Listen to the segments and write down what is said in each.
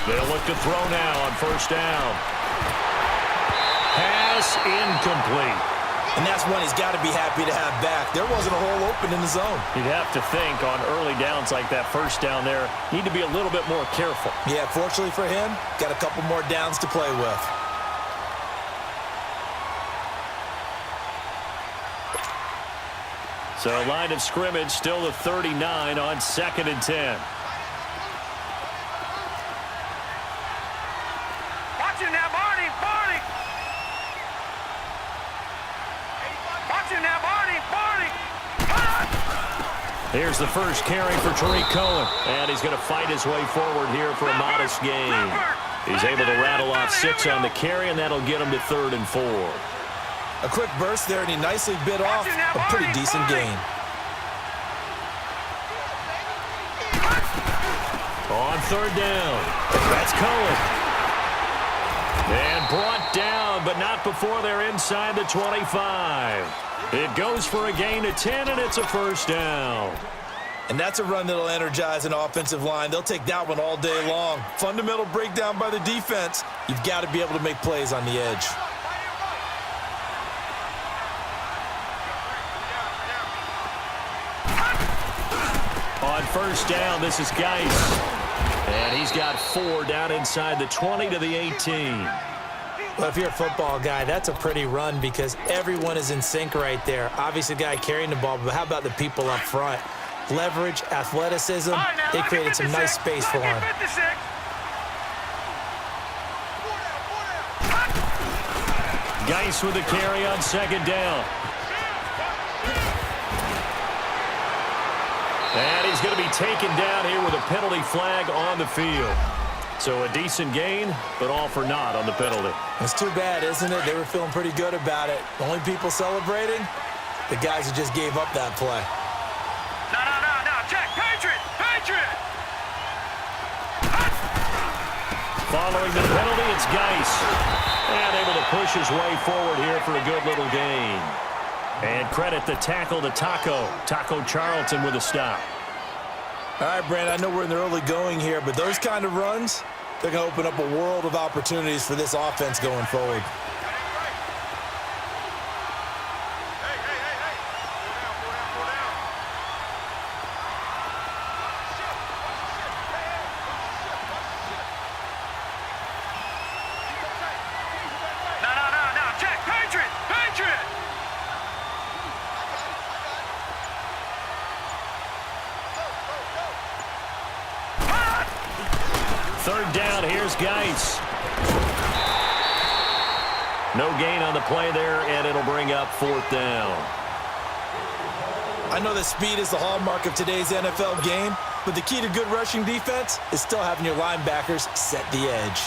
They'll look to throw now on first down. Pass incomplete. And that's one he's got to be happy to have back. There wasn't a hole open in the zone. You'd have to think on early downs like that first down there, need to be a little bit more careful. Yeah, fortunately for him, got a couple more downs to play with. So line of scrimmage still the 39 on 2nd and 10. Watching now, Barney, Barney. Watching now, Barney, Barney. Here's the first carry for Tariq Cohen. And he's going to fight his way forward here for a modest gain. He's able to rattle off 6 on the carry, and that'll get him to 3rd and 4. A quick burst there, and he nicely bit off a pretty decent gain. On 3rd down, that's Cohen. And brought down, but not before they're inside the 25. It goes for a gain of 10, and it's a first down. And that's a run that'll energize an offensive line. They'll take that one all day long. Fundamental breakdown by the defense. You've got to be able to make plays on the edge. On first down, this is Geis. And he's got 4 down inside the 20 to the 18. Well, if you're a football guy, that's a pretty run because everyone is in sync right there. Obviously, the guy carrying the ball, but how about the people up front? Leverage, athleticism, they created some nice space for him. Geis with a carry on 2nd down. And he's going to be taken down here with a penalty flag on the field. So a decent gain, but all for naught on the penalty. It's too bad, isn't it? They were feeling pretty good about it. The only people celebrating, the guys who just gave up that play. No, check, Patriot, Patriot. Following the penalty, it's Geis. And able to push his way forward here for a good little gain. And credit the tackle to Taco Charlton with a stop. All right, Brand, I know we're in the early going here, but those kind of runs, they're going to open up a world of opportunities for this offense going forward. No, check, Patriot, Patriot. 3rd down, here's Geis. No gain on the play there, and it'll bring up 4th down. I know that speed is the hallmark of today's NFL game, but the key to good rushing defense is still having your linebackers set the edge.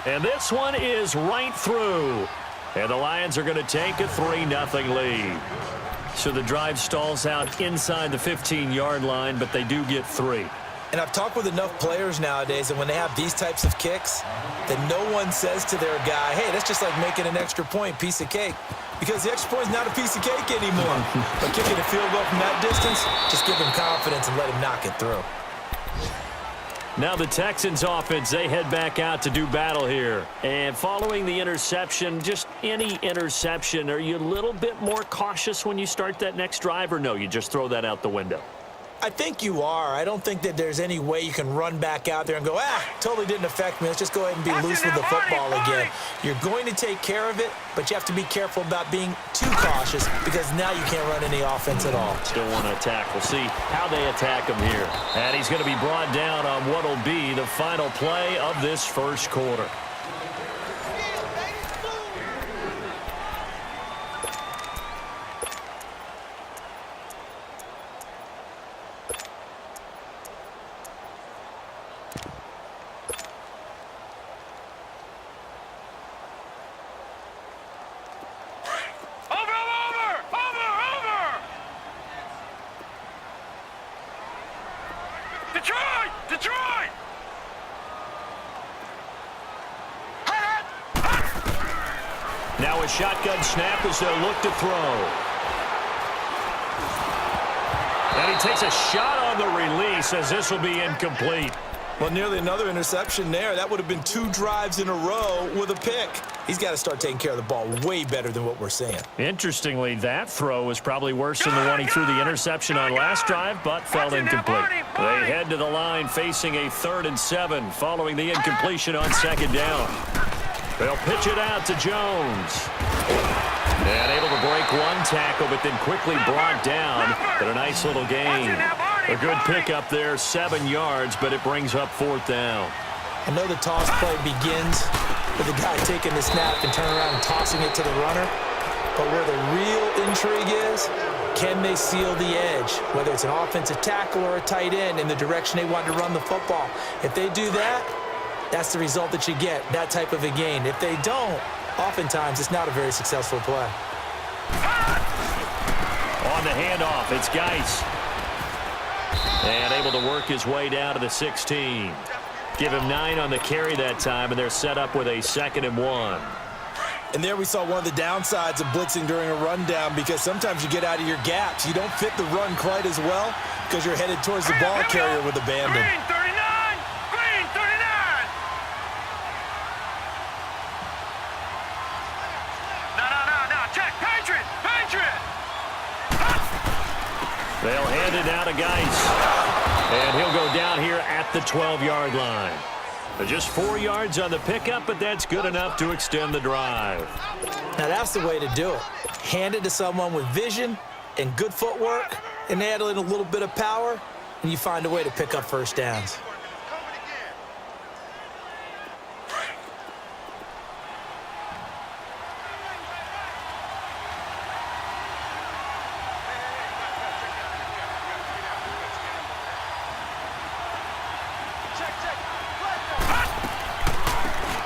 And this one is right through. And the Lions are going to take a 3-0 lead. So the drive stalls out inside the 15-yard line, but they do get 3. And I've talked with enough players nowadays that when they have these types of kicks, that no one says to their guy, hey, that's just like making an extra point, piece of cake. Because the extra point is not a piece of cake anymore. But kicking a field goal from that distance, just give him confidence and let him knock it through. Now the Texans offense, they head back out to do battle here. And following the interception, just any interception, are you a little bit more cautious when you start that next drive, or no, you just throw that out the window? I think you are. I don't think that there's any way you can run back out there and go, totally didn't affect me. Let's just go ahead and be loose with the football again. You're going to take care of it, but you have to be careful about being too cautious because now you can't run any offense at all. Still want to attack. We'll see how they attack him here. And he's going to be brought down on what will be the final play of this first quarter. Detroit! Now a shotgun snap as they'll look to throw. And he takes a shot on the release as this will be incomplete. Well, nearly another interception there. That would have been 2 drives in a row with a pick. He's got to start taking care of the ball way better than what we're seeing. Interestingly, that throw was probably worse than the one he threw the interception on last drive, but fell incomplete. They head to the line facing a 3rd and 7 following the incompletion on 2nd down. They'll pitch it out to Jones. And able to break 1 tackle, but then quickly brought down. But a nice little gain. A good pickup there, 7 yards, but it brings up 4th down. I know the toss play begins with the guy taking the snap and turning around and tossing it to the runner. But where the real intrigue is, can they seal the edge? Whether it's an offensive tackle or a tight end in the direction they want to run the football. If they do that, that's the result that you get, that type of a gain. If they don't, oftentimes it's not a very successful play. On the handoff, it's Geis. And able to work his way down to the 16. Give him 9 on the carry that time, and they're set up with a 2nd and 1. And there we saw one of the downsides of blitzing during a rundown, because sometimes you get out of your gaps. You don't fit the run quite as well because you're headed towards the ball carrier with abandon. Green 39! Green 39! No. Check. Patriot! Patriot! They'll hand it out to Geis. And he'll go down here at the 12-yard line. Just 4 yards on the pickup, but that's good enough to extend the drive. Now that's the way to do it. Hand it to someone with vision and good footwork, and add in a little bit of power, and you find a way to pick up 1st downs.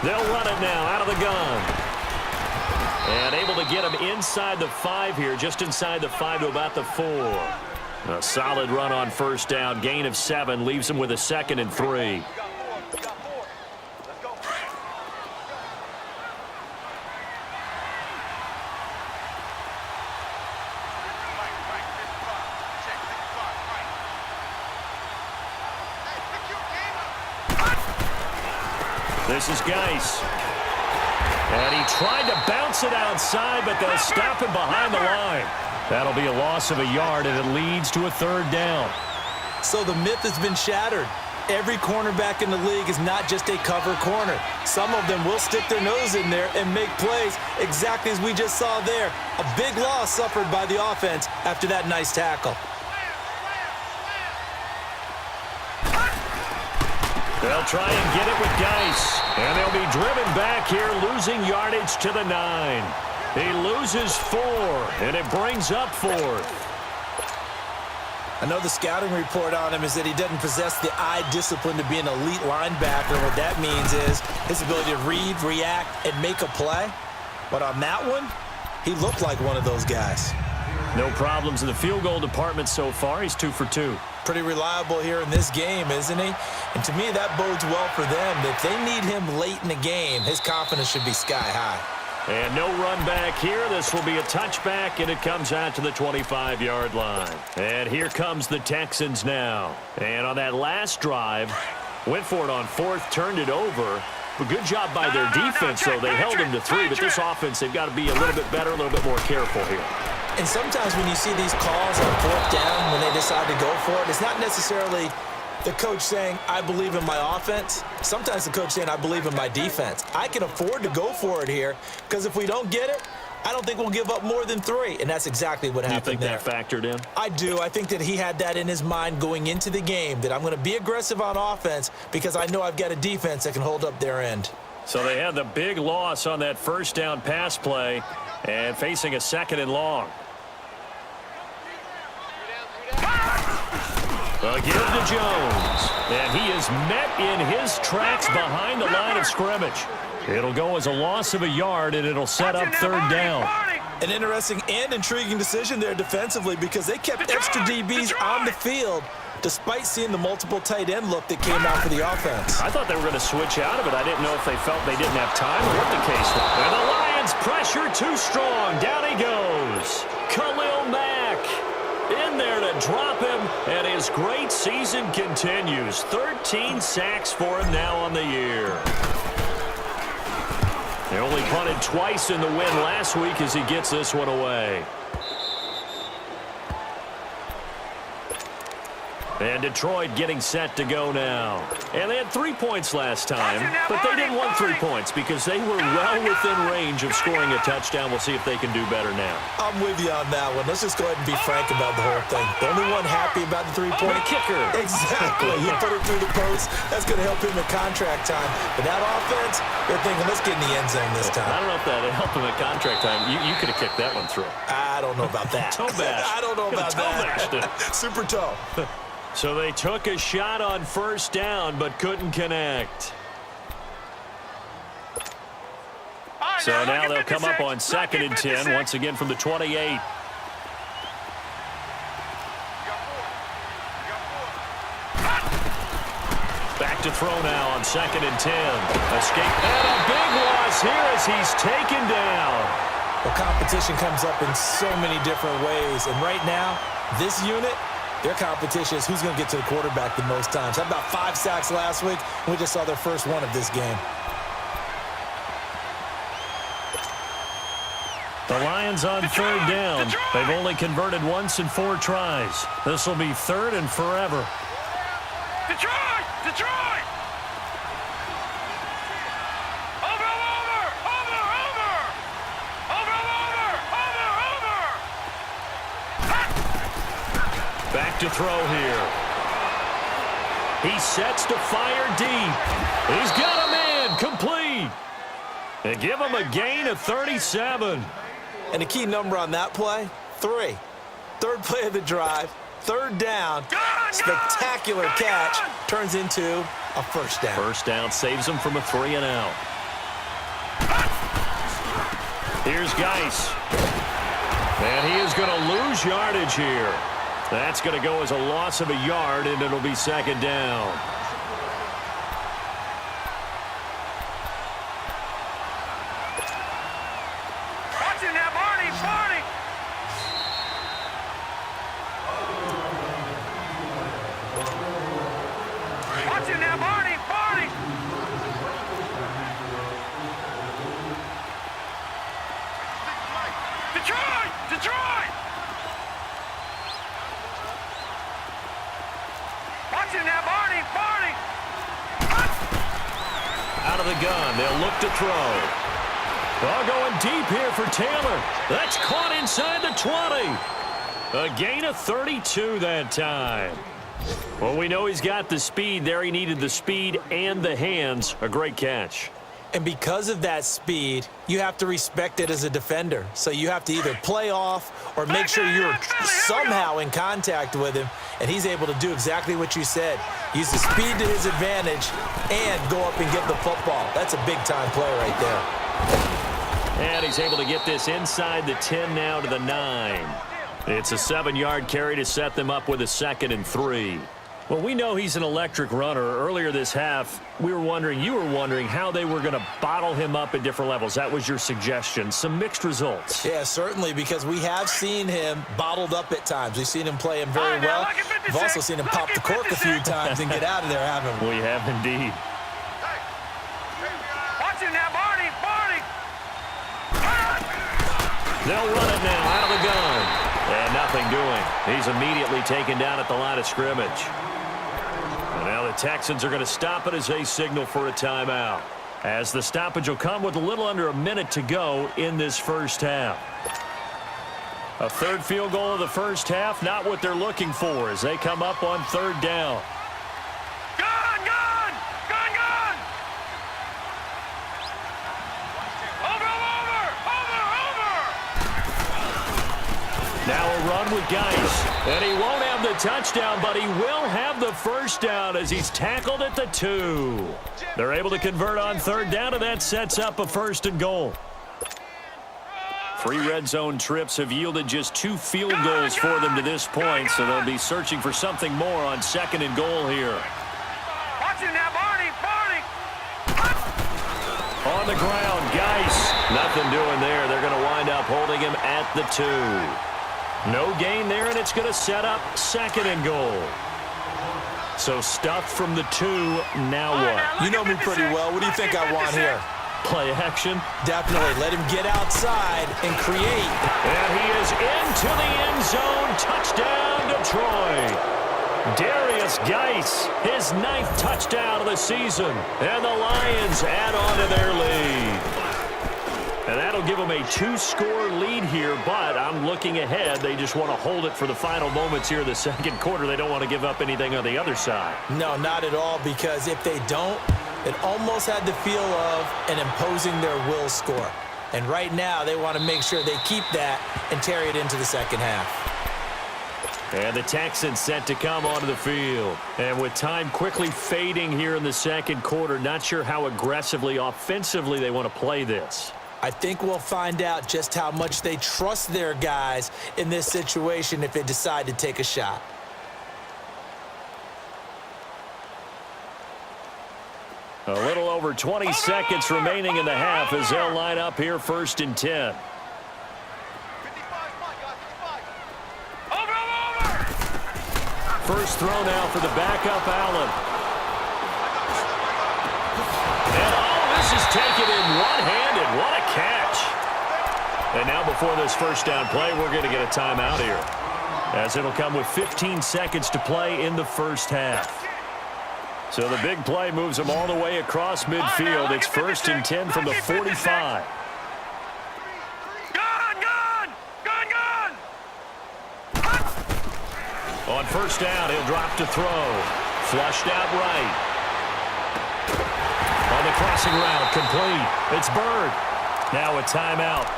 They'll run it now out of the gun. And able to get him inside the 5 here, just inside the 5 to about the 4. A solid run on 1st down, gain of 7, leaves him with a 2nd and 3. This is Geis. And he tried to bounce it outside, but they'll stop him behind the line. That'll be a loss of a yard, and it leads to a 3rd down. So the myth has been shattered. Every cornerback in the league is not just a cover corner. Some of them will stick their nose in there and make plays exactly as we just saw there. A big loss suffered by the offense after that nice tackle. They'll try and get it with Geis. And they'll be driven back here, losing yardage to the 9. He loses 4, and it brings up 4th. I know the scouting report on him is that he doesn't possess the eye discipline to be an elite linebacker. What that means is his ability to read, react, and make a play. But on that one, he looked like one of those guys. No problems in the field goal department so far. He's 2 for 2. Pretty reliable here in this game, isn't he? And to me, that bodes well for them. If they need him late in the game, his confidence should be sky high. And no run back here. This will be a touchback, and it comes out to the 25-yard line. And here comes the Texans now. And on that last drive, went for it on 4th, turned it over. But good job by their defense, though. They held him to 3, but this offense, they've got to be a little bit better, a little bit more careful here. And sometimes when you see these calls on 4th down, when they decide to go for it, it's not necessarily the coach saying, I believe in my offense. Sometimes the coach saying, I believe in my defense. I can afford to go for it here, because if we don't get it, I don't think we'll give up more than 3. And that's exactly what happened there. You think that factored in? I do. I think that he had that in his mind going into the game, that I'm going to be aggressive on offense because I know I've got a defense that can hold up their end. So they had the big loss on that 1st down pass play and facing a 2nd and long. A give to Jones, and he is met in his tracks behind the line of scrimmage. It'll go as a loss of a yard, and it'll set up 3rd down. An interesting and intriguing decision there defensively, because they kept extra DBs on the field despite seeing the multiple tight end look that came out for the offense. I thought they were going to switch out of it. I didn't know if they felt they didn't have time or what the case was. And the Lions pressure too strong. Down he goes. Khalil Mack in there to drop him. And his great season continues. 13 sacks for him now on the year. They only punted twice in the win last week as he gets this one away. And Detroit getting set to go now. And they had 3 points last time, but they didn't want 3 points because they were well within range of scoring a touchdown. We'll see if they can do better now. I'm with you on that one. Let's just go ahead and be frank about the whole thing. The only one happy about the three-point kicker. Exactly. He put it through the post. That's going to help him in contract time. But that offense, they're thinking, let's get in the end zone this time. I don't know if that helped him at contract time. You could have kicked that one through. I don't know about that. Toe bash. I don't know about that. Super toe. So they took a shot on first down, but couldn't connect. So now they'll come up on 2nd and 10, once again from the 28. Back to throw now on 2nd and 10. Escape. And a big loss here as he's taken down. Well, competition comes up in so many different ways. And right now, this unit, their competition is who's going to get to the quarterback the most times. Had about 5 sacks last week, and we just saw their first one of this game. The Lions on 3rd down. They've only converted once in 4 tries. This will be 3rd and forever. Detroit! Detroit! Over! Back to throw here. He sets to fire deep. He's got a man complete. And give him a gain of 37. And the key number on that play, 3. 3rd play of the drive, 3rd down, spectacular catch, turns into a first down. First down saves him from a 3-and-out. Here's Geis. And he is going to lose yardage here. That's going to go as a loss of a yard, and it'll be 2nd down. Watch him now, Barney! Barney! Watch him now, Barney! Barney! Detroit! Detroit! Watch him now, Barney! Barney! Out of the gun, they'll look to throw. Oh, going deep here for Taylor. That's caught inside the 20. A gain of 32 that time. Well, we know he's got the speed there. He needed the speed and the hands. A great catch. And because of that speed, you have to respect it as a defender. So you have to either play off or make sure you're somehow in contact with him. And he's able to do exactly what you said. Use the speed to his advantage and go up and get the football. That's a big-time play right there. And he's able to get this inside the 10 now to the 9. It's a 7-yard carry to set them up with a 2nd and 3. Well, we know he's an electric runner. Earlier this half, you were wondering how they were going to bottle him up at different levels. That was your suggestion. Some mixed results. Yeah, certainly, because we have seen him bottled up at times. We've seen him play him very well. We've also seen him pop the cork a few times and get out of there, haven't we? We have indeed. Watch him now, Barney! Barney! They'll run it now out of the gun. And nothing doing. He's immediately taken down at the line of scrimmage. And now the Texans are going to stop it as they signal for a timeout. As the stoppage will come with a little under a minute to go in this first half. A 3rd field goal of the first half, not what they're looking for as they come up on 3rd down. Gun! Gun! Gun! Gun! Now a run with Geis. And he won't have the touchdown, but he will have the first down as he's tackled at the 2. They're able to convert on 3rd down, and that sets up a 1st and goal. 3 red zone trips have yielded just 2 field goals for them to this point, so they'll be searching for something more on 2nd and goal here. Watch him now, Barney! Barney! On the ground, Geis. Nothing doing there. They're going to wind up holding him at the 2. No gain there, and it's going to set up second and goal. So stuffed from the 2, now what? You know me pretty well. What do you think I want here? Play action. Definitely. Let him get outside and create. And he is into the end zone. Touchdown, Detroit. Darius Geis, his 9th touchdown of the season. And the Lions add on to their lead. And that'll give them a 2-score lead here, but I'm looking ahead. They just want to hold it for the final moments here in the second quarter. They don't want to give up anything on the other side. No, not at all, because if they don't, it almost had the feel of an imposing their will score. And right now, they want to make sure they keep that and carry it into the second half. And the Texans set to come onto the field. And with time quickly fading here in the second quarter, not sure how aggressively, offensively they want to play this. I think we'll find out just how much they trust their guys in this situation if they decide to take a shot. A little over 20 seconds remaining in the half as they'll line up here 1st and 10. First throw now for the backup, Allen. And this is taken in one-handed. What a catch. And now before this first down play, we're going to get a timeout here, as it'll come with 15 seconds to play in the first half. So the big play moves them all the way across midfield. It's 1st and 10 from the 45. On first down, he'll drop to throw. Flushed out right. On the crossing route, complete. It's Bird. Now a timeout.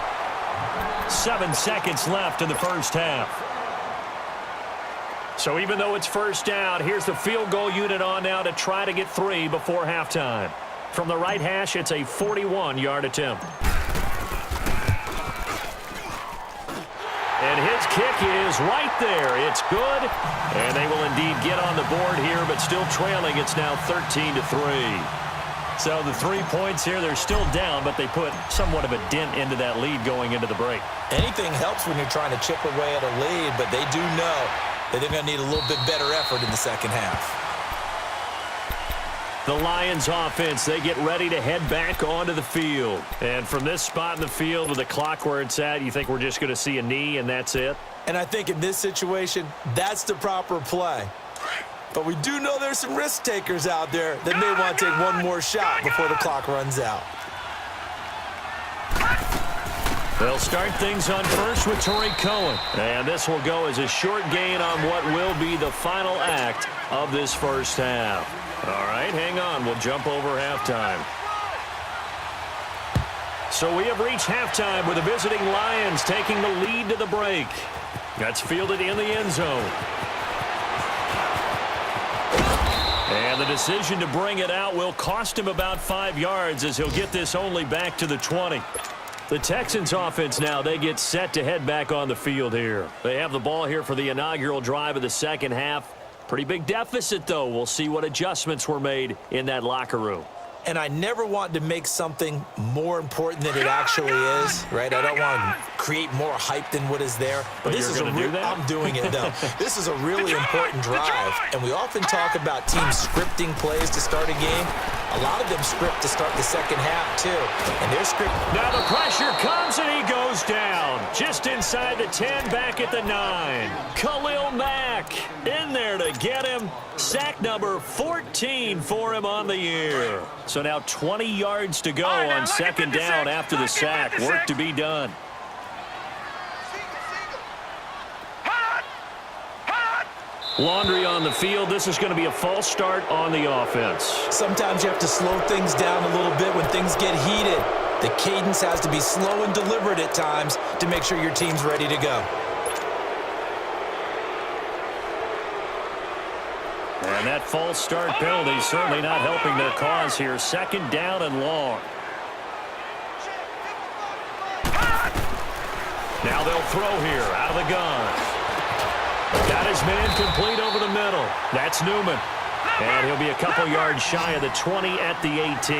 7 seconds left in the first half. So even though it's first down, here's the field goal unit on now to try to get 3 before halftime. From the right hash, it's a 41-yard attempt. And his kick is right there. It's good. And they will indeed get on the board here, but still trailing. It's now 13-3. So the 3 points here, they're still down, but they put somewhat of a dent into that lead going into the break. Anything helps when you're trying to chip away at a lead, but they do know that they're going to need a little bit better effort in the second half. The Lions offense, they get ready to head back onto the field. And from this spot in the field with the clock where it's at, you think we're just going to see a knee and that's it? And I think in this situation, that's the proper play. But we do know there's some risk takers out there that may want to take one more shot before the clock runs out. They'll start things on first with Tariq Cohen. And this will go as a short gain on what will be the final act of this first half. All right, hang on. We'll jump over halftime. So we have reached halftime with the visiting Lions taking the lead to the break. That's fielded in the end zone. And the decision to bring it out will cost him about 5 yards as he'll get this only back to the 20. The Texans offense now, they get set to head back on the field here. They have the ball here for the inaugural drive of the second half. Pretty big deficit, though. We'll see what adjustments were made in that locker room. And I never want to make something more important than it actually is, right? I don't want to create more hype than what is there. But this is a do that? I'm doing it, though. This is a really important drive. And we often talk about teams scripting plays to start a game. A lot of them script to start the second half, too. And they're script. Now the pressure comes, and he goes down. Just inside the 10, back at the 9. Khalil Mack in there to get him. Sack number 14 for him on the year. So now 20 yards to go on second down after the sack. Work to be done. Laundry on the field. This is going to be a false start on the offense. Sometimes you have to slow things down a little bit when things get heated. The cadence has to be slow and deliberate at times to make sure your team's ready to go. And that false start penalty certainly not helping their cause here. Second down and long. Now they'll throw here out of the gun. Got his man complete over the middle. That's Newman. And he'll be a couple yards shy of the 20 at the 18.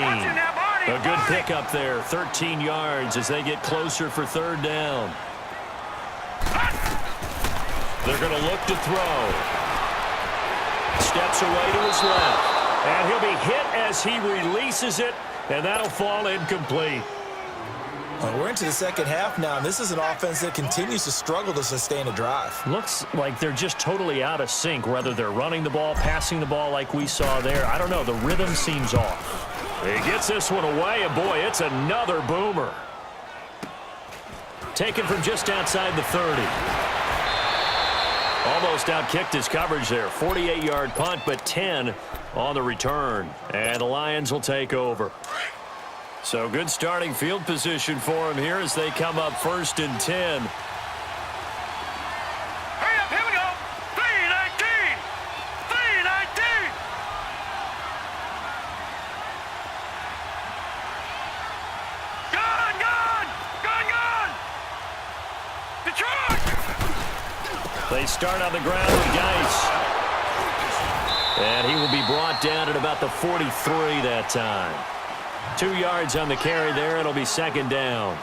A good pickup there, 13 yards as they get closer for third down. They're going to look to throw. Steps away to his left. And he'll be hit as he releases it, and that'll fall incomplete. Well, we're into the second half now, and this is an offense that continues to struggle to sustain a drive. Looks like they're just totally out of sync, whether they're running the ball, passing the ball like we saw there. I don't know. The rhythm seems off. He gets this one away, and boy, it's another boomer. Taken from just outside the 30. Almost outkicked his coverage there. 48-yard punt, but 10 on the return. And the Lions will take over. So good starting field position for him here as they come up 1st and 10. Hurry up, here we go. 3-19. 3-19. Gun, gun, gun, gun. Detroit. They start on the ground with Geis. And he will be brought down at about the 43 that time. 2 yards on the carry there. It'll be 2nd down.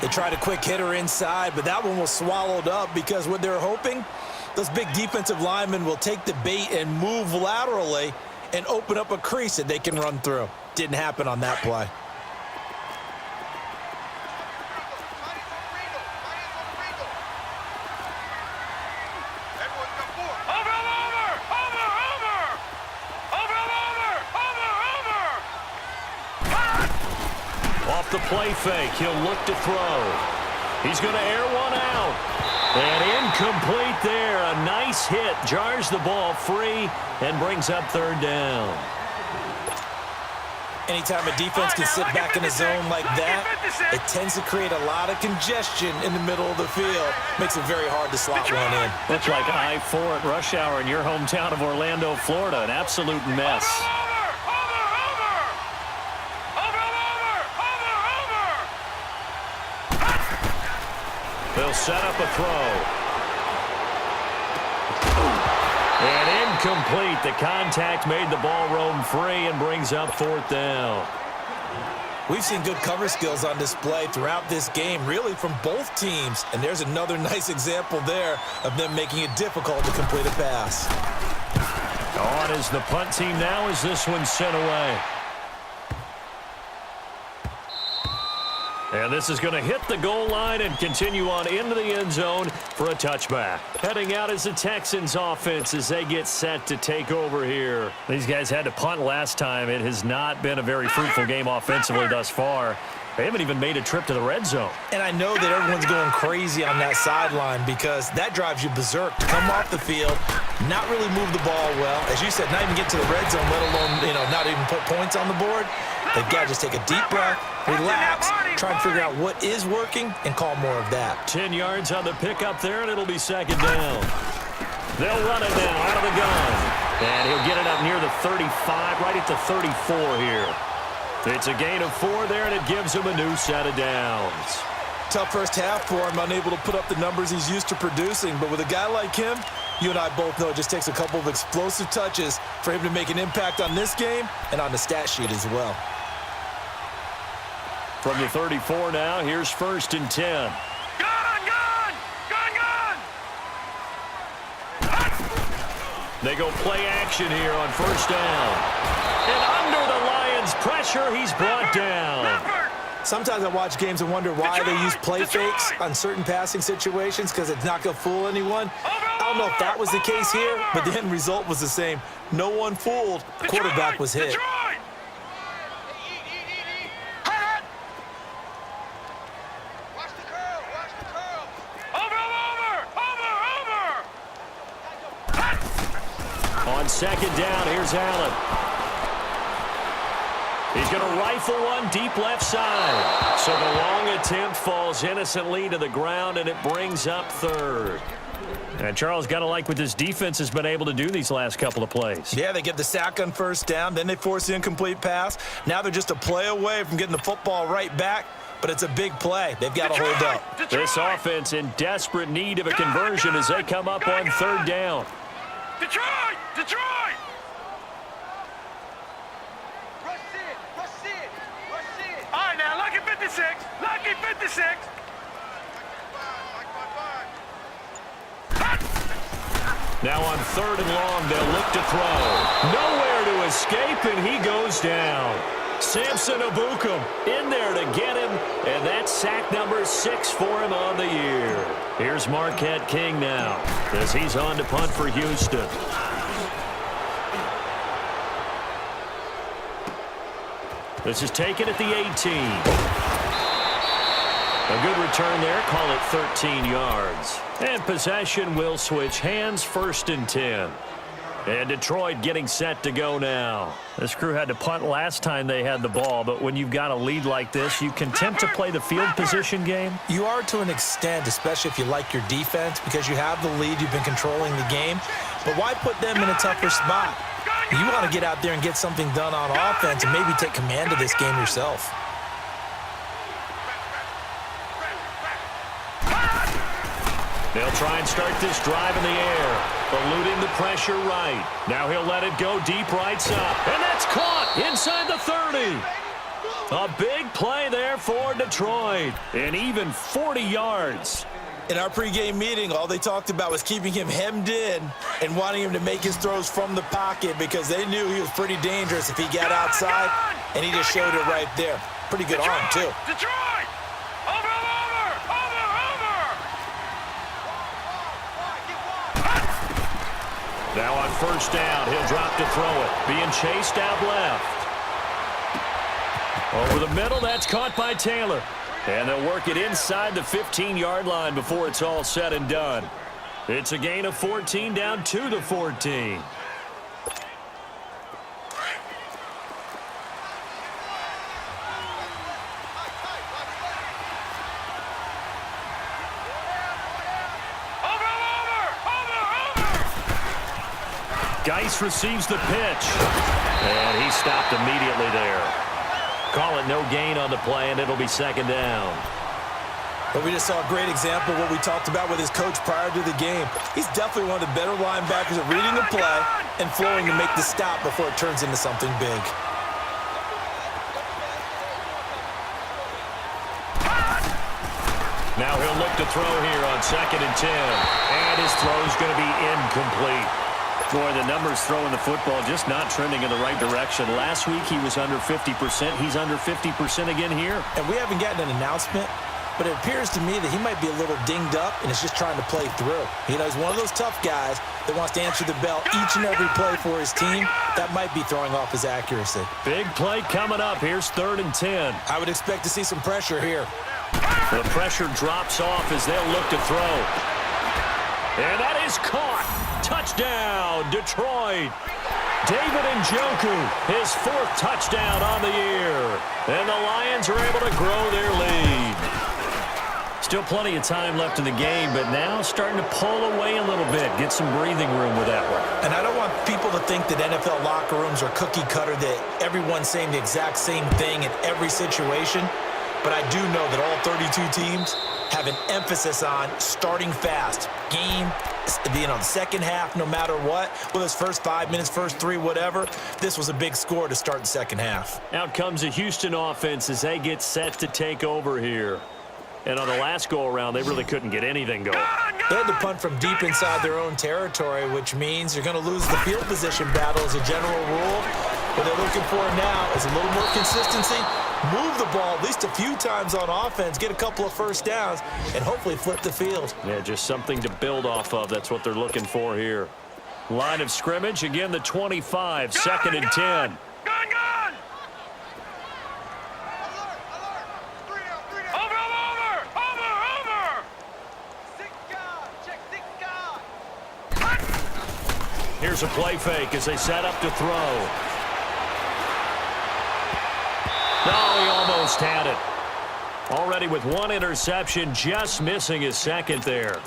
They tried a quick hitter inside, but that one was swallowed up because what they're hoping, those big defensive linemen will take the bait and move laterally and open up a crease that they can run through. Didn't happen on that play. The play fake. He'll look to throw. He's going to air one out. And incomplete there. A nice hit. Jars the ball free and brings up 3rd down. Anytime a defense can sit back in a zone like that, it tends to create a lot of congestion in the middle of the field. Makes it very hard to slot one in. Looks like I-4 at rush hour in your hometown of Orlando, Florida. An absolute mess. They'll set up a throw. And incomplete. The contact made the ball roam free and brings up 4th down. We've seen good cover skills on display throughout this game, really from both teams. And there's another nice example there of them making it difficult to complete a pass. On is the punt team now as this one's sent away. And this is going to hit the goal line and continue on into the end zone for a touchback. Heading out is the Texans offense as they get set to take over here. These guys had to punt last time. It has not been a very fruitful game offensively thus far. They haven't even made a trip to the red zone. And I know that everyone's going crazy on that sideline because that drives you berserk to come off the field, not really move the ball well. As you said, not even get to the red zone, let alone, not even put points on the board. They've got to just take a deep breath, relax, try and figure out what is working, and call more of that. 10 yards on the pickup there, and it'll be 2nd down. They'll run it now out of the gun. And he'll get it up near the 35, right at the 34 here. It's a gain of 4 there, and it gives him a new set of downs. Tough first half for him, unable to put up the numbers he's used to producing. But with a guy like him, you and I both know it just takes a couple of explosive touches for him to make an impact on this game and on the stat sheet as well. From the 34 now, here's 1st and 10. Gun, gun, gun, gun. They go play action here on 1st down. And under the Lions' pressure, he's brought down. Sometimes I watch games and wonder why they use play fakes on certain passing situations because it's not going to fool anyone. I don't know if that was the case here, but the end result was the same. No one fooled. The quarterback was hit. On 2nd down, here's Allen. He's going to rifle one deep left side. So the long attempt falls innocently to the ground, and it brings up 3rd. And Charles, got to like what this defense has been able to do these last couple of plays. Yeah, they get the sack on 1st down, then they force the incomplete pass. Now they're just a play away from getting the football right back, but it's a big play. They've got to hold up. This offense in desperate need of a conversion as they come up on 3rd down. Detroit! Detroit! All right, now, lucky 56. Lucky 56. Now on 3rd and long, they'll look to throw. Nowhere to escape, and he goes down. Samson Abukum in there to get him, and that's sack number 6 for him on the year. Here's Marquette King now as he's on to punt for Houston. This is taken at the 18. A good return there, call it 13 yards. And possession will switch hands, 1st and 10. And Detroit getting set to go now. This crew had to punt last time they had the ball, but when you've got a lead like this, you content to play the field position game? You are to an extent, especially if you like your defense, because you have the lead, you've been controlling the game. But why put them in a tougher spot? You want to get out there and get something done on offense and maybe take command of this game yourself. They'll try and start this drive in the air, eluding the pressure right. Now he'll let it go deep right side, and that's caught inside the 30. A big play there for Detroit, and even 40 yards. In our pregame meeting, all they talked about was keeping him hemmed in and wanting him to make his throws from the pocket because they knew he was pretty dangerous if he got outside, and he just showed it right there. Pretty good arm, too. Detroit! Over! Now on 1st down, he'll drop to throw it. Being chased out left. Over the middle, that's caught by Taylor. And they'll work it inside the 15-yard line before it's all said and done. It's a gain of 14 down to the 14. Geis receives the pitch, and he stopped immediately there. Call it no gain on the play, and it'll be 2nd down. But we just saw a great example of what we talked about with his coach prior to the game. He's definitely one of the better linebackers at reading the play and flowing to make the stop before it turns into something big. Now he'll look to throw here on 2nd and 10, and his throw's going to be incomplete. Boy, the numbers throwing the football just not trending in the right direction. Last week he was under 50%. He's under 50% again here. And we haven't gotten an announcement, but it appears to me that he might be a little dinged up and is just trying to play through. You know, he's one of those tough guys that wants to answer the bell each and every play for his team. That might be throwing off his accuracy. Big play coming up. Here's 3rd and 10. I would expect to see some pressure here. The pressure drops off as they'll look to throw. And that is caught. Touchdown, Detroit. David Njoku, his 4th touchdown on the year. And the Lions are able to grow their lead. Still plenty of time left in the game, but now starting to pull away a little bit. Get some breathing room with that one. And I don't want people to think that NFL locker rooms are cookie cutter, that everyone's saying the exact same thing in every situation. But I do know that all 32 teams have an emphasis on starting fast. Game, the second half, no matter what, whether it's first 5 minutes, first 3, whatever, this was a big score to start the second half. Out comes the Houston offense as they get set to take over here. And on the last go-around, they really couldn't get anything going. They had to punt from deep inside their own territory, which means you're going to lose the field position battle as a general rule. What they're looking for now is a little more consistency, move the ball at least a few times on offense, get a couple of first downs, and hopefully flip the field. Yeah, just something to build off of. That's what they're looking for here. Line of scrimmage, again the 25, 2nd and 10. Here's a play fake as they set up to throw. No, he almost had it. Already with 1 interception, just missing his 2nd there.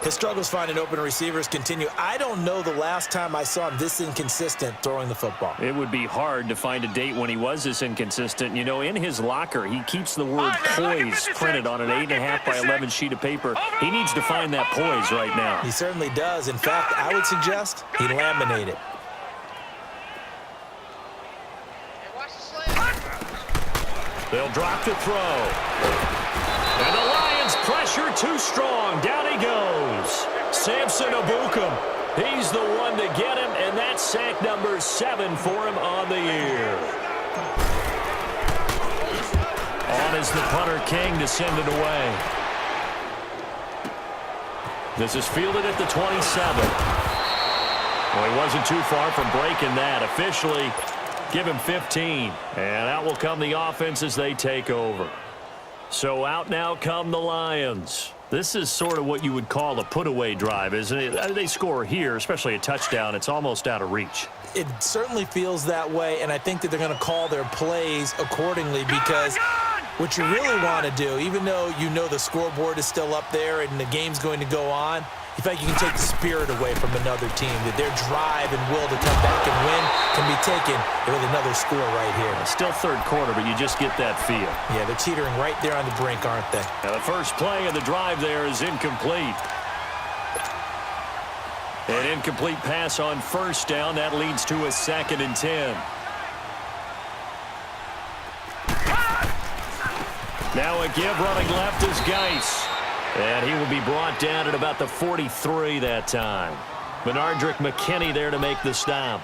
His struggles finding open receivers continue. I don't know the last time I saw him this inconsistent throwing the football. It would be hard to find a date when he was this inconsistent. You know, in his locker, he keeps the word poise printed on an 8.5 by 11 sheet of paper. He needs to find that poise right now. He certainly does. In fact, I would suggest he laminate it. They'll drop to throw. And the Lions pressure too strong. Down he goes. Samson Ebukam. He's the one to get him, and that's sack number 7 for him on the year. On is the punter King to send it away. This is fielded at the 27. Well, he wasn't too far from breaking that. Officially, give him 15. And out will come the offense as they take over. So out now come the Lions. This is sort of what you would call a put-away drive, isn't it? They score here, especially a touchdown. It's almost out of reach. It certainly feels that way, and I think that they're going to call their plays accordingly because what you really want to do, even though you know the scoreboard is still up there and the game's going to go on, you feel like you can take the spirit away from another team, that their drive and will to come back and win can be taken with another score right here. Still third quarter, but you just get that feel. Yeah, they're teetering right there on the brink, aren't they? Now the first play of the drive there is incomplete. An incomplete pass on first down. That leads to a 2nd and 10. Now a give running left is Geis. And he will be brought down at about the 43 that time. Benardrick McKinney there to make the stop.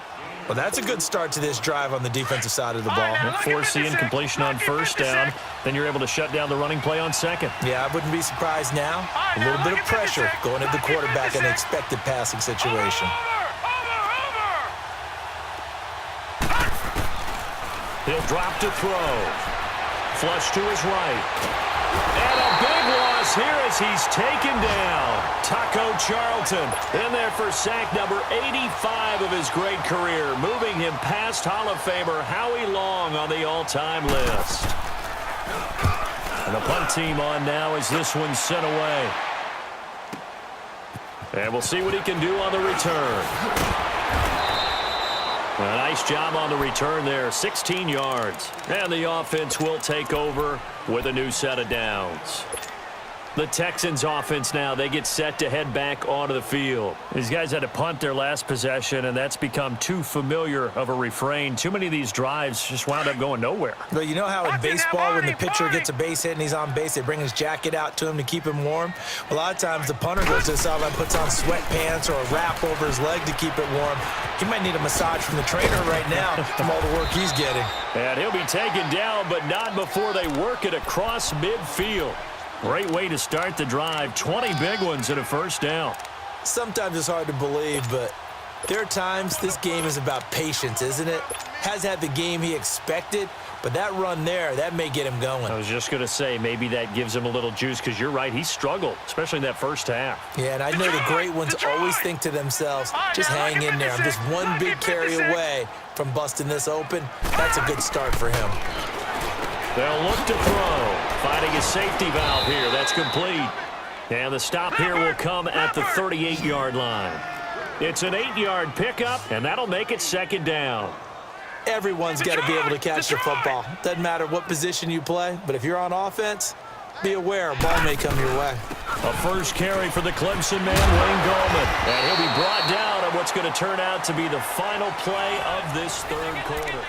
Well, that's a good start to this drive on the defensive side of the ball. Force the incompletion on first down. Then you're able to shut down the running play on second. Yeah, I wouldn't be surprised now. A little bit of pressure going at the quarterback in an expected passing situation. He'll drop to throw. Flush to his right. And a big loss here as he's taken down. Taco Charlton in there for sack number 85 of his great career, moving him past Hall of Famer Howie Long on the all-time list. And the punt team on now as this one's sent away. And we'll see what he can do on the return. A nice job on the return there, 16 yards. And the offense will take over with a new set of downs. The Texans offense now, they get set to head back onto the field. These guys had to punt their last possession, and that's become too familiar of a refrain. Too many of these drives just wound up going nowhere. Well, you know how in baseball when the pitcher gets a base hit and he's on base, they bring his jacket out to him to keep him warm? A lot of times the punter goes to the sideline, puts on sweatpants or a wrap over his leg to keep it warm. He might need a massage from the trainer right now from all the work he's getting. And he'll be taken down, but not before they work it across midfield. Great way to start the drive. 20 big ones and a first down. Sometimes it's hard to believe, but there are times this game is about patience, isn't it? Has had the game he expected, but that run there, that may get him going. I was just going to say, maybe that gives him a little juice because you're right, he struggled, especially in that first half. Yeah, and I know the great ones always think to themselves, just hang in there. I'm just one big carry away from busting this open. That's a good start for him. They'll look to throw. Finding a safety valve here. That's complete. And the stop here will come at the 38-yard line. It's an 8-yard pickup, and that'll make it 2nd down. Everyone's got to be able to catch the football. Doesn't matter what position you play, but if you're on offense, be aware a ball may come your way. A first carry for the Clemson man, Wayne Gallman. And he'll be brought down on what's going to turn out to be the final play of this third quarter.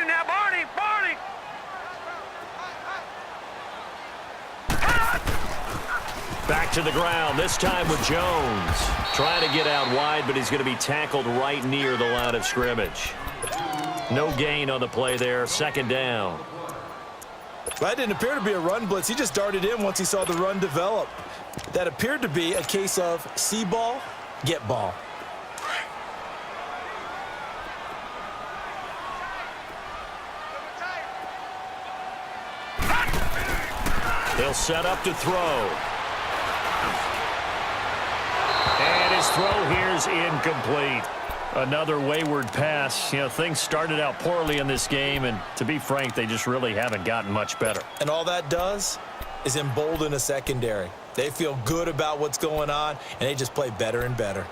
Now, Barney! Back to the ground, this time with Jones. Trying to get out wide, but he's going to be tackled right near the line of scrimmage. No gain on the play there, 2nd down. That didn't appear to be a run blitz. He just darted in once he saw the run develop. That appeared to be a case of see ball, get ball. They'll set up to throw. And his throw here's incomplete. Another wayward pass. You know, things started out poorly in this game, and to be frank, they just really haven't gotten much better. And all that does is embolden a secondary. They feel good about what's going on, and they just play better and better.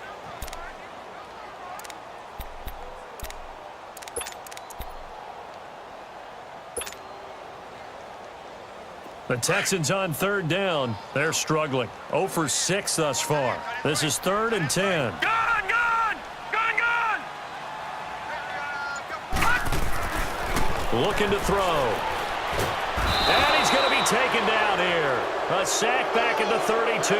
The Texans on 3rd down. They're struggling. 0 for 6 thus far. This is 3rd and 10. Gone! Looking to throw. And he's going to be taken down here. A sack back at the 32.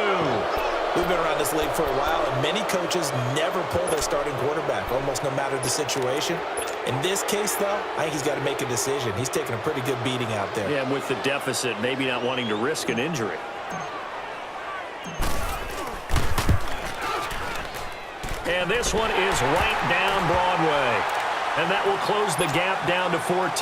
We've been around this league for a while, and many coaches never pull their starting quarterback, almost no matter the situation. In this case, though, I think he's got to make a decision. He's taking a pretty good beating out there. Yeah, and with the deficit, maybe not wanting to risk an injury. And this one is right down Broadway. And that will close the gap down to 14.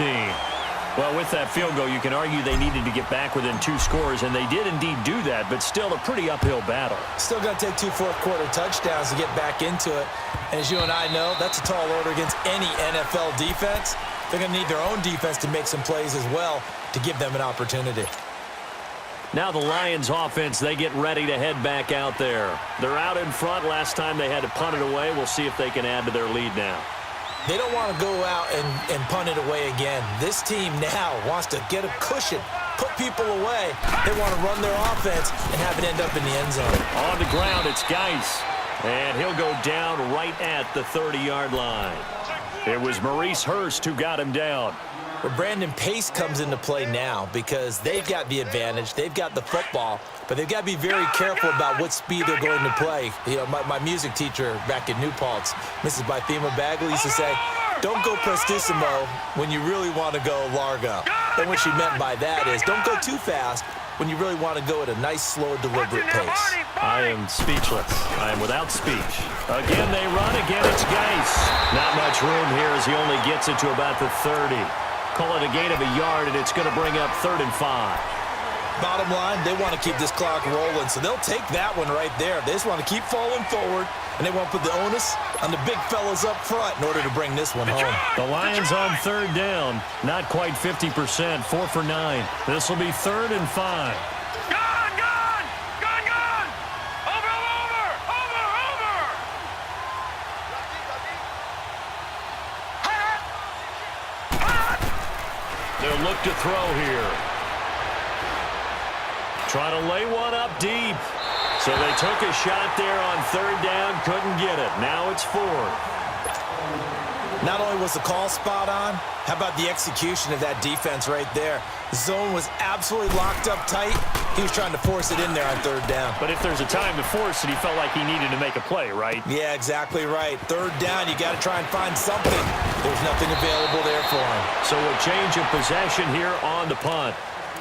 Well, with that field goal, you can argue they needed to get back within 2 scores, and they did indeed do that, but still a pretty uphill battle. Still got to take 2 fourth-quarter touchdowns to get back into it. And as you and I know, that's a tall order against any NFL defense. They're going to need their own defense to make some plays as well to give them an opportunity. Now the Lions offense, they get ready to head back out there. They're out in front. Last time they had to punt it away. We'll see if they can add to their lead now. They don't want to go out and punt it away again. This team now wants to get a cushion, put people away. They want to run their offense and have it end up in the end zone. On the ground, it's Geis. And he'll go down right at the 30-yard line. It was Maurice Hurst who got him down. But Brandon Pace comes into play now because they've got the advantage. They've got the football, but they've got to be very careful about what speed they're going to play. You know, my music teacher back in New Paltz, Mrs. Bythema Bagley, used to say, don't go prestissimo when you really want to go largo. And what she meant by that is don't go too fast when you really want to go at a nice, slow, deliberate pace. I am speechless. I am without speech. Again, they run. Again, it's Geis. Not much room here as he only gets it to about the 30. Call it a gain of a yard, and it's going to bring up 3rd and 5. Bottom line, they want to keep this clock rolling, so they'll take that one right there. They just want to keep falling forward, and they won't put the onus on the big fellas up front in order to bring this one home. The Lions on 3rd down. Not quite 50%. 4 for 9. This will be 3rd and 5. They'll look to throw here. Trying to lay one up deep. So they took a shot there on 3rd down, couldn't get it. Now it's 4th. Not only was the call spot on, how about the execution of that defense right there? The zone was absolutely locked up tight. He was trying to force it in there on 3rd down. But if there's a time to force it, he felt like he needed to make a play, right? Yeah, exactly right. 3rd down, you got to try and find something. There's nothing available there for him. So a change of possession here on the punt.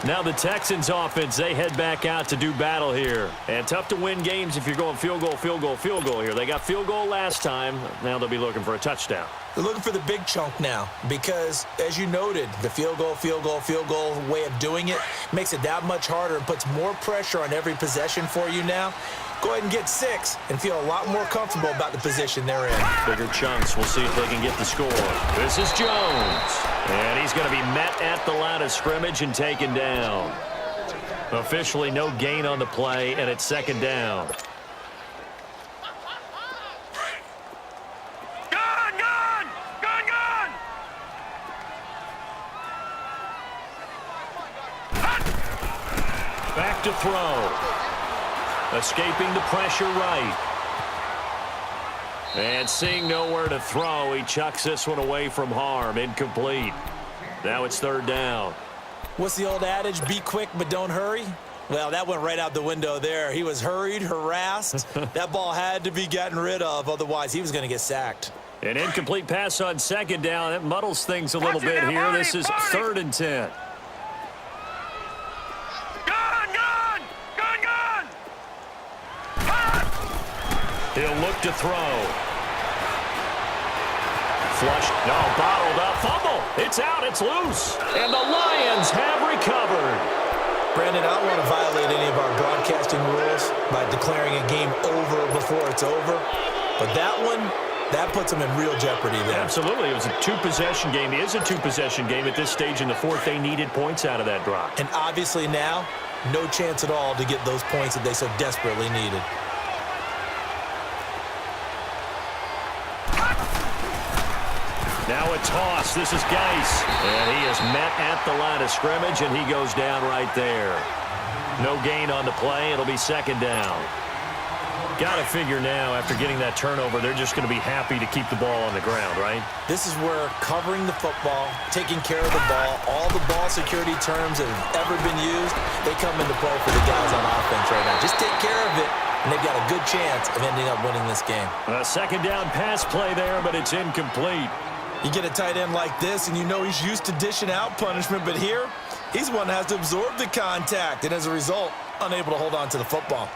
Now the Texans offense, they head back out to do battle here. And tough to win games if you're going field goal, field goal, field goal here. They got field goal last time. Now they'll be looking for a touchdown. They're looking for the big chunk now because, as you noted, the field goal way of doing it makes it that much harder and puts more pressure on every possession for you now. Go ahead and get 6 and feel a lot more comfortable about the position they're in. Bigger chunks. We'll see if they can get the score. This is Jones. And he's going to be met at the line of scrimmage and taken down. Officially no gain on the play, and it's 2nd down. Back to throw. Escaping the pressure right. And seeing nowhere to throw, he chucks this one away from harm. Incomplete. Now it's 3rd down. What's the old adage? Be quick, but don't hurry. Well, that went right out the window there. He was hurried, harassed. That ball had to be gotten rid of. Otherwise, he was going to get sacked. An incomplete pass on 2nd down. That muddles things a little bit here. This is 3rd and 10. He'll look to throw. Flushed. No, bottled up. Fumble. It's out. It's loose. And the Lions have recovered. Brandon, I don't want to violate any of our broadcasting rules by declaring a game over before it's over. But that one, that puts them in real jeopardy there. Absolutely. It was a 2-possession game. It is a 2-possession game at this stage in the 4th. They needed points out of that drive. And obviously now, no chance at all to get those points that they so desperately needed. Now a toss. This is Geis. And he is met at the line of scrimmage, and he goes down right there. No gain on the play. It'll be 2nd down. Got to figure now, after getting that turnover, they're just going to be happy to keep the ball on the ground, right? This is where covering the football, taking care of the ball, all the ball security terms that have ever been used, they come into play for the guys on offense right now. Just take care of it, and they've got a good chance of ending up winning this game. A second down pass play there, but it's incomplete. You get a tight end like this, and you know he's used to dishing out punishment, but here, he's one that has to absorb the contact, and as a result, unable to hold on to the football.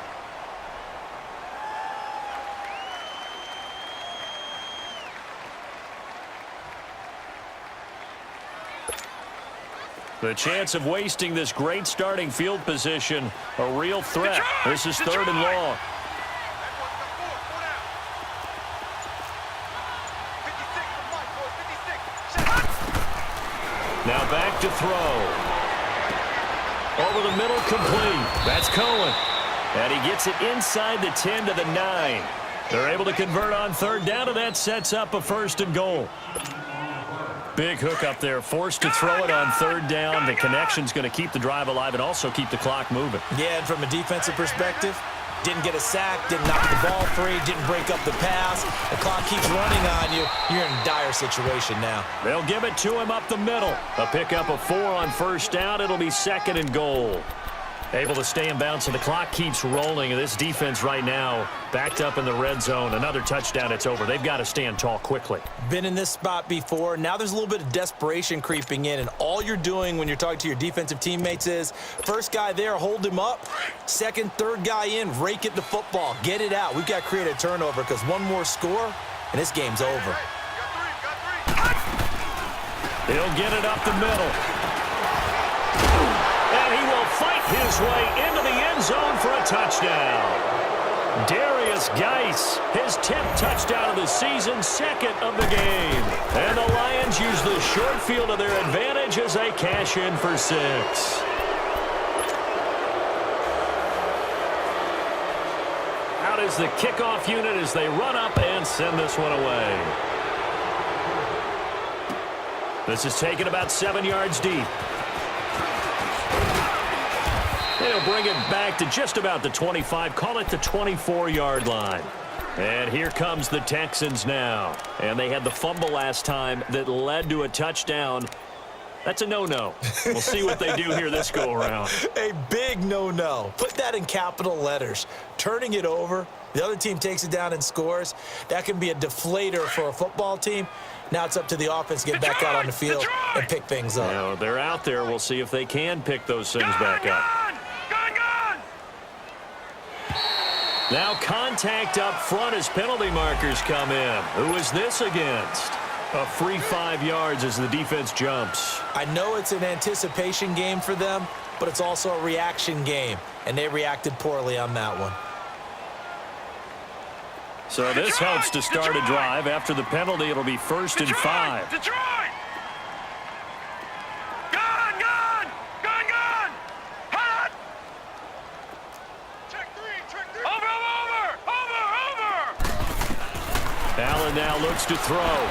The chance of wasting this great starting field position, a real threat. This is third and long. Now back to throw. Over the middle, complete. That's Cohen. And he gets it inside the 10 to the 9. They're able to convert on third down, and that sets up a first and goal. Big hook up there, forced to throw it on third down. The connection's going to keep the drive alive and also keep the clock moving. Yeah, and from a defensive perspective, didn't get a sack, didn't knock the ball free, didn't break up the pass. The clock keeps running on you. You're in a dire situation now. They'll give it to him up the middle. A pickup of 4 on first down. It'll be second and goal. Able to stay in bounds, and the clock keeps rolling. And this defense right now backed up in the red zone. Another touchdown, it's over. They've got to stand tall quickly. Been in this spot before. Now there's a little bit of desperation creeping in, and all you're doing when you're talking to your defensive teammates is first guy there, hold him up. Second, third guy in, rake it the football. Get it out. We've got to create a turnover because one more score, and this game's over. He'll get it up the middle. And he will fight his way into the end zone for a touchdown. Darius Geis, his 10th touchdown of the season, second of the game. And the Lions use the short field to their advantage as they cash in for 6. Out is the kickoff unit as they run up and send this one away. This is taken about 7 yards deep. They'll bring it back to just about the 25, call it the 24-yard line. And here comes the Texans now. And they had the fumble last time that led to a touchdown. That's a no-no. We'll see what they do here this go-around. A big no-no. Put that in capital letters. Turning it over, the other team takes it down and scores. That can be a deflator for a football team. Now it's up to the offense to get back out on the field and pick things up. Now, they're out there. We'll see if they can pick those things back up. Now contact up front as penalty markers come in. Who is this against? A free 5 yards as the defense jumps. I know it's an anticipation game for them, but it's also a reaction game, and they reacted poorly on that one. So this helps to start a drive. After the penalty, it'll be first and 5. Detroit! Gun! Hot! Check three! Over! Allen now looks to throw.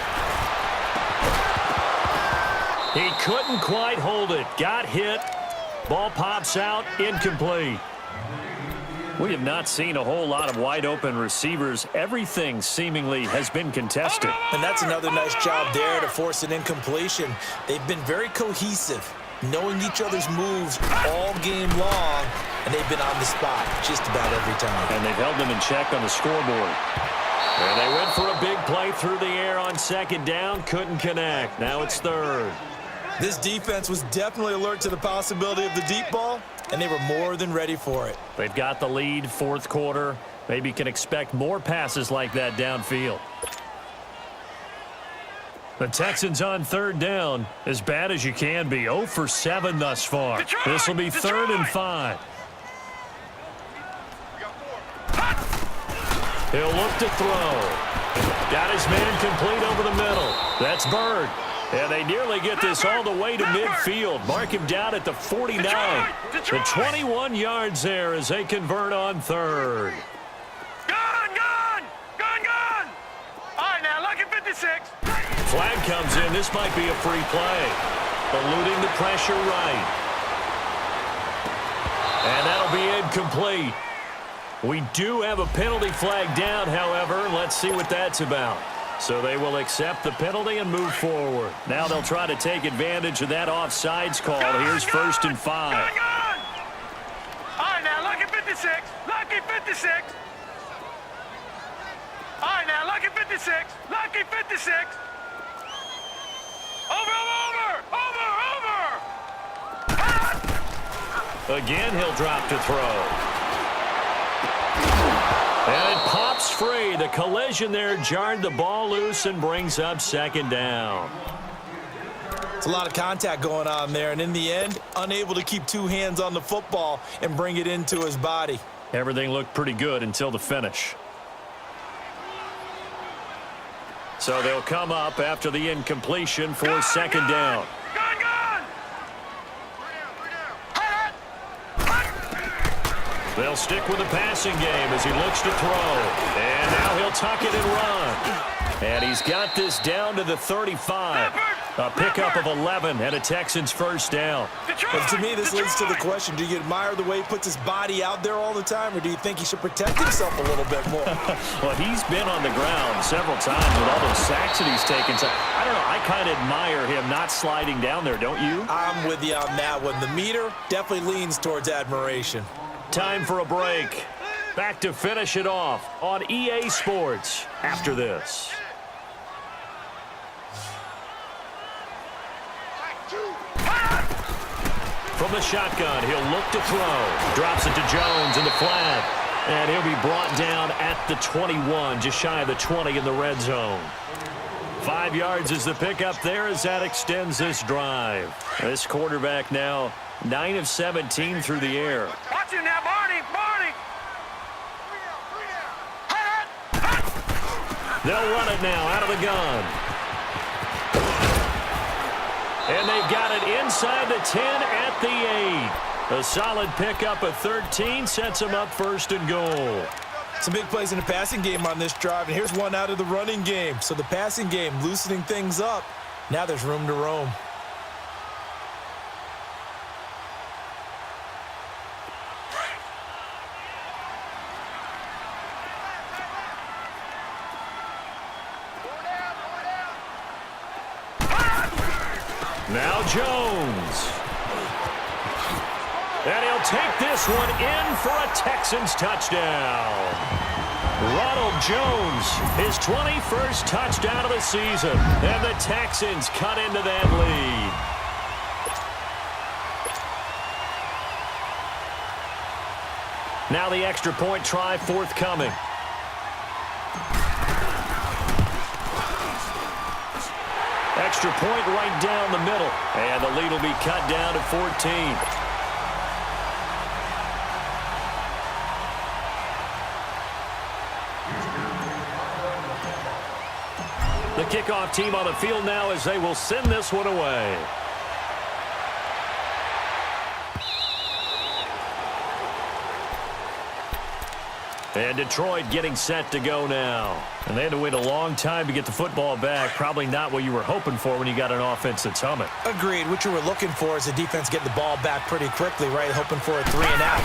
He couldn't quite hold it. Got hit. Ball pops out. Incomplete. We have not seen a whole lot of wide-open receivers. Everything seemingly has been contested. And that's another nice job there to force an incompletion. They've been very cohesive, knowing each other's moves all game long, and they've been on the spot just about every time. And they've held them in check on the scoreboard. And they went for a big play through the air on second down. Couldn't connect. Now it's third. This defense was definitely alert to the possibility of the deep ball, and they were more than ready for it. They've got the lead, fourth quarter. Maybe can expect more passes like that downfield. The Texans on third down, as bad as you can be. 0 for 7 thus far. This will be third and 5. He'll look to throw. Got his man complete over the middle. That's Bird. And they nearly get this all the way to midfield. Mark him down at the 49. The 21 yards there as they convert on third. Gun! All right, now, lucky 56. Flag comes in. This might be a free play. Eluding the pressure right. And that'll be incomplete. We do have a penalty flag down, however. Let's see what that's about. So they will accept the penalty and move forward. Now they'll try to take advantage of that offsides call. Here's 1st and 5. All right, now, lucky 56. Lucky 56. All right, now, lucky 56. Lucky 56. Over. Again, he'll drop to throw. And it pops free. The collision there jarred the ball loose and brings up 2nd down. It's a lot of contact going on there, and in the end, unable to keep 2 hands on the football and bring it into his body. Everything looked pretty good until the finish. So they'll come up after the incompletion for 2nd down. They'll stick with the passing game as he looks to throw. And now he'll tuck it and run. And he's got this down to the 35. A pickup of 11 and a Texans 1st down. But to me, this leads to the question, do you admire the way he puts his body out there all the time, or do you think he should protect himself a little bit more? Well, he's been on the ground several times with all those sacks that he's taken. So, I don't know, I kind of admire him not sliding down there, don't you? I'm with you on that one. The meter definitely leans towards admiration. Time for a break. Back to finish it off on EA Sports after this. From the shotgun, he'll look to throw. Drops it to Jones in the flat. And he'll be brought down at the 21, just shy of the 20 in the red zone. 5 yards is the pickup there as that extends this drive. This quarterback now 9 of 17 through the air. Watch him now, Barney. They'll run it now out of the gun. And they've got it inside the 10 at the 8. A solid pickup of 13 sets them up 1st and goal. Some big plays in the passing game on this drive, and here's one out of the running game. So the passing game loosening things up. Now there's room to roam. Now Jones. And he'll take this one in for a Texans touchdown. Ronald Jones, his 21st touchdown of the season. And the Texans cut into that lead. Now the extra point try forthcoming. Extra point right down the middle. And the lead will be cut down to 14. The kickoff team on the field now as they will send this one away. And Detroit getting set to go now. And they had to wait a long time to get the football back. Probably not what you were hoping for when you got an offense that's humming. Agreed. What you were looking for is the defense getting the ball back pretty quickly, right? Hoping for a 3 and out.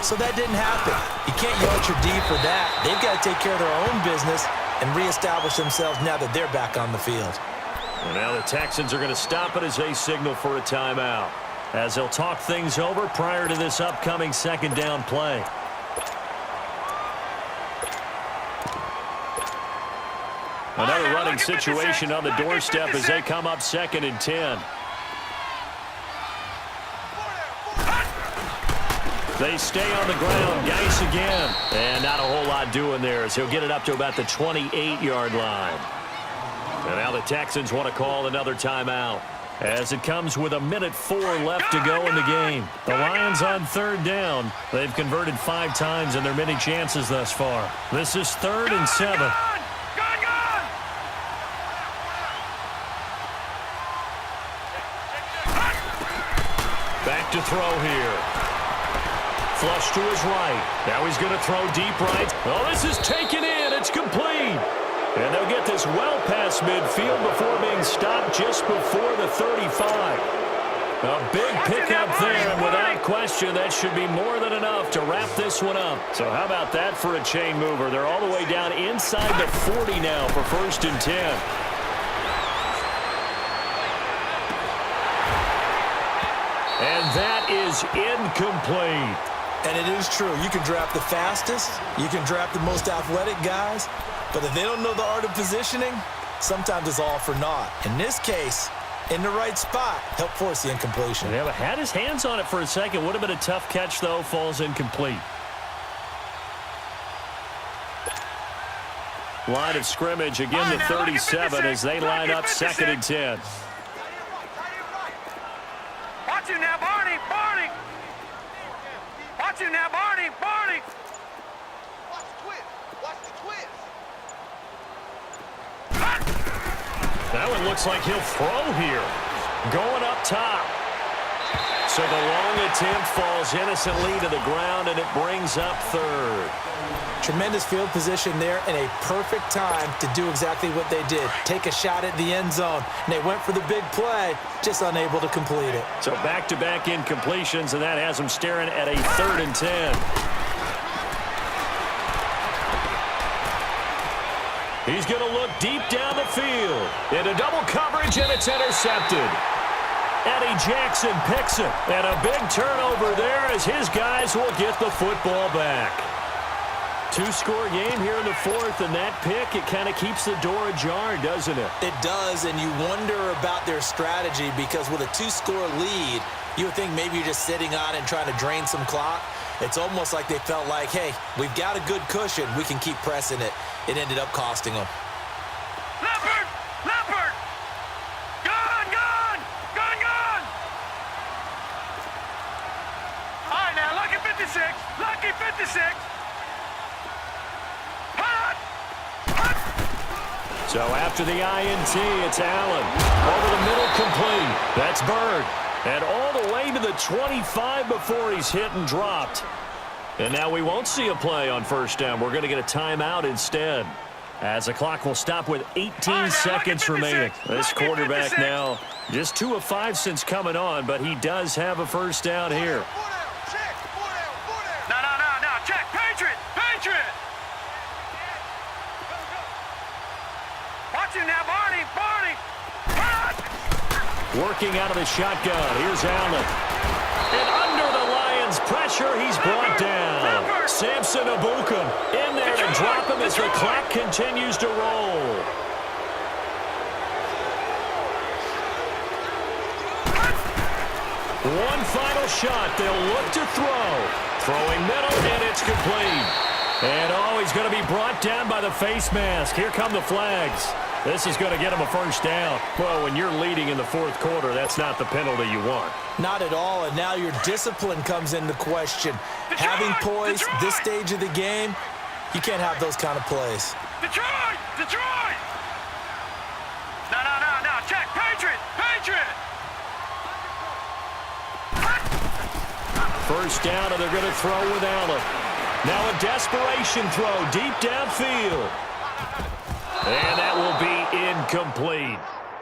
So that didn't happen. You can't yell at your D for that. They've got to take care of their own business and reestablish themselves now that they're back on the field. And now the Texans are going to stop it as they signal for a timeout, as they'll talk things over prior to this upcoming 2nd down play. Another running situation on the doorstep as they come up 2nd and 10. They stay on the ground. Geis again. And not a whole lot doing there as he'll get it up to about the 28-yard line. And now the Texans want to call another timeout as it comes with 1:04 left to go in the game. The Lions on 3rd down. They've converted 5 times in their many chances thus far. This is 3rd and 7. Back to throw here. Flush to his right. Now he's going to throw deep right. Oh, this is taken in. It's complete. And they'll get this well past midfield before being stopped just before the 35. A big pickup there, and without question, that should be more than enough to wrap this one up. So how about that for a chain mover? They're all the way down inside the 40 now for 1st and 10. And that is incomplete. And it is true. You can draft the fastest. You can draft the most athletic guys. But if they don't know the art of positioning, sometimes it's all for naught. In this case, in the right spot, help force the incompletion. Yeah, but had his hands on it for a second. Would have been a tough catch, though. Falls incomplete. Line of scrimmage again to 37 as they line up 2nd and 10. Watch you now, Barney. Barney. Watch you now, Barney. Barney. Watch the twist. Watch the twist. That one looks like he'll throw here. Going up top. So the long attempt falls innocently to the ground, and it brings up 3rd. Tremendous field position there and a perfect time to do exactly what they did. Take a shot at the end zone. And they went for the big play, just unable to complete it. So back-to-back incompletions, and that has them staring at a 3rd and 10. He's going to look deep down the field. Into double coverage, and it's intercepted. Eddie Jackson picks it. And a big turnover there as his guys will get the football back. 2-score game here in the 4th, and that pick, it kind of keeps the door ajar, doesn't it? It does, and you wonder about their strategy because with a 2-score lead, you would think maybe you're just sitting on and trying to drain some clock. It's almost like they felt like, hey, we've got a good cushion. We can keep pressing it. It ended up costing them. Leopard. Leopard. Gone. Gone. Gone. Gone. All right, now, lucky 56. Lucky 56. Hot. Hot. So after the INT, it's Allen. Over the middle, complete. That's Bird. And all the way to the 25 before he's hit and dropped. And now we won't see a play on 1st down. We're going to get a timeout instead. As the clock will stop with 18 seconds remaining. This quarterback now just 2 of 5 since coming on, but he does have a 1st down here. Check. 4 down. 4 down. No. Check. Patriot. Patriot. Watch you now, Barney. Barney. Hot. Working out of the shotgun. Here's Allen. And under the Lions' pressure, he's brought down. Samson Abukum in there to drop him as the clock continues to roll. One final shot. They'll look to throw. Throwing middle, and it's complete. And, he's going to be brought down by the face mask. Here come the flags. This is going to get him a 1st down. Well, when you're leading in the 4th quarter, that's not the penalty you want. Not at all, and now your discipline comes into question. Having poise this stage of the game, you can't have those kind of plays. Detroit. Detroit. No. Check. Patriot. Patriot. 1st down, and they're going to throw with Allen. Now a desperation throw deep downfield. And that will be incomplete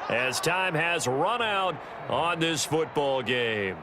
as time has run out on this football game.